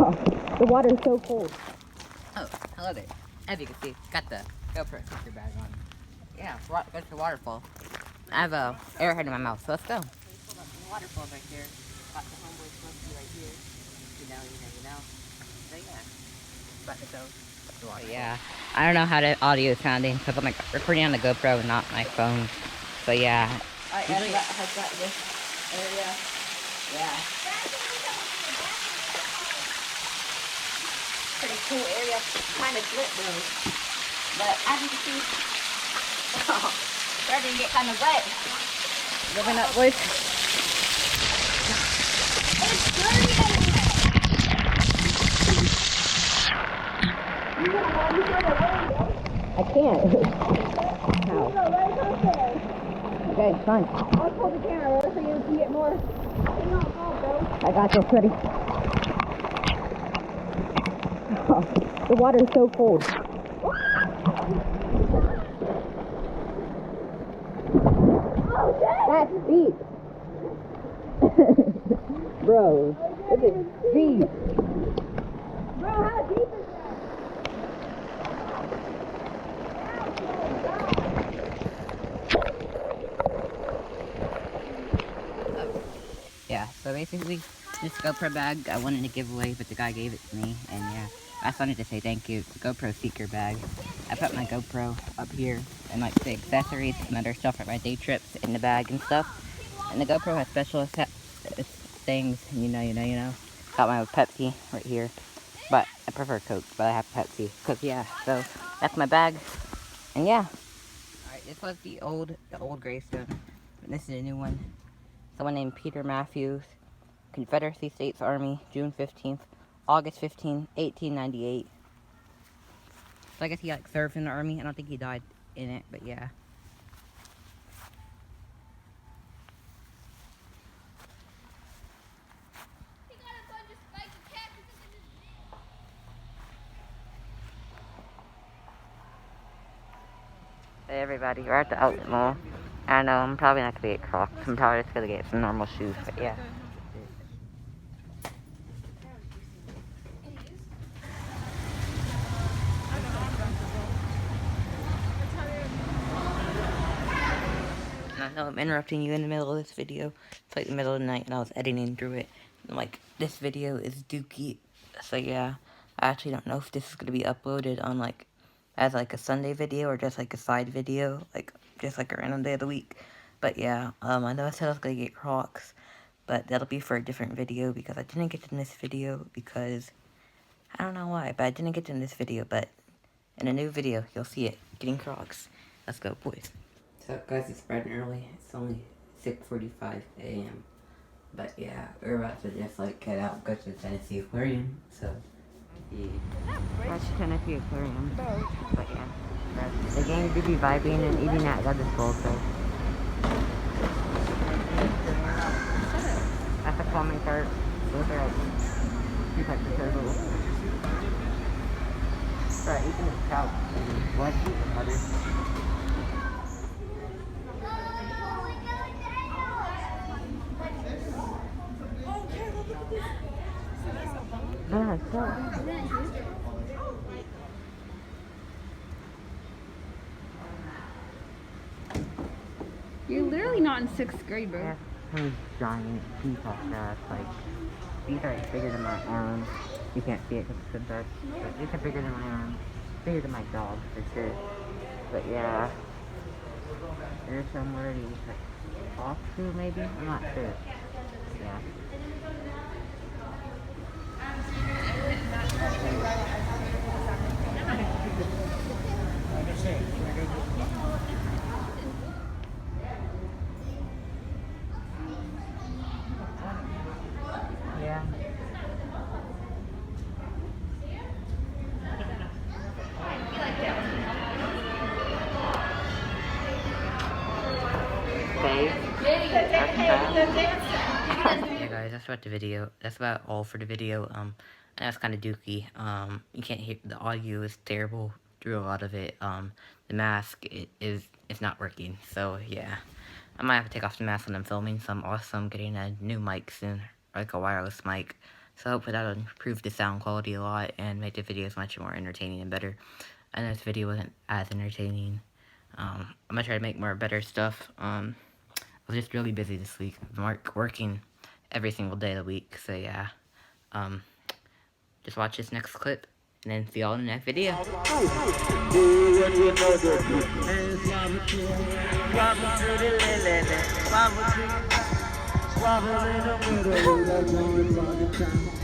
Oh, the water's so cold. Oh, hello there. As you can see, got the GoPro sticker bag on. Yeah, go to the waterfall. I have a airhead in my mouth, so let's go. Waterfall right there. Got the homeboy supposed to be right here. You know. So yeah, about to go. Yeah, I don't know how the audio is sounding because I'm like recording on the GoPro and not my phone. So yeah. Alright, has got this area. Yeah. Pretty cool area. Kind of lit though. But as you can see, starting to get kind of wet. Living up, boys. It's dirty I can't. How? Okay, fine. I'll hold the camera so you can get more. I got this, ready. Oh, the water's so cold. That's deep. Bro, this is deep. Bro, how deep is that? Yeah, so basically, this GoPro bag I wanted to give away, but the guy gave it to me, and yeah, I just wanted to say thank you. The GoPro seeker bag. I put my GoPro up here, and like the accessories and other stuff for my day trips in the bag and stuff. And the GoPro has special things, you know. Got my Pepsi right here, but I prefer Coke, but I have Pepsi. Cause yeah, so that's my bag, and yeah. Alright, this was the old gravestone, and this is a new one. Someone named Peter Matthews, Confederacy States Army, June 15th, August 15, 1898. So I guess he like served in the army. I don't think he died in it, but yeah. Hey everybody, we're at the outlet mall. I know I'm probably not gonna get Crocs. I'm probably just gonna get some normal shoes, but yeah. And I know I'm interrupting you in the middle of this video. It's like the middle of the night and I was editing through it. And like, this video is dookie. So yeah, I actually don't know if this is gonna be uploaded on like, as like a Sunday video or just like a side video. Like, just like a random day of the week. But yeah, I know I said I was gonna get Crocs. But that'll be for a different video because I didn't get to in this video because, I don't know why, but I didn't get to in this video. But in a new video, you'll see it. Getting Crocs. Let's go, boys. What's up, guys? It's bright and early. It's only 6:45 a.m. But yeah, we're about to just like head out and go to the Tennessee Aquarium. So, yeah. That's Tennessee Aquarium. But yeah, the gang do be vibing and eating at other bowl, so. That's a plumbing cart. Those are like two types of turtles. Right, eating this couch. What? Butter. You're literally not in 6th grade, bro. Yeah, some giant peacock bats. Like, these are like, bigger than my arm. You can't see it because it's so dark. But these are bigger than my arm. Bigger than my dog, for sure. But yeah. There's somewhere these like off to, maybe? I'm not sure. Yeah. Yeah. Yeah guys, that's about the video. That's about all for the video. And that's kind of dookie. You can't hear, the audio is terrible through a lot of it. The mask is not working. So yeah, I might have to take off the mask when I'm filming. So I'm also getting a new mic soon, like a wireless mic. So hopefully that'll improve the sound quality a lot and make the videos much more entertaining and better. I know this video wasn't as entertaining. I'm gonna try to make more better stuff. I was just really busy this week. I've been working every single day of the week, so yeah. Just watch this next clip, and then see y'all in the next video. Swallow in the middle,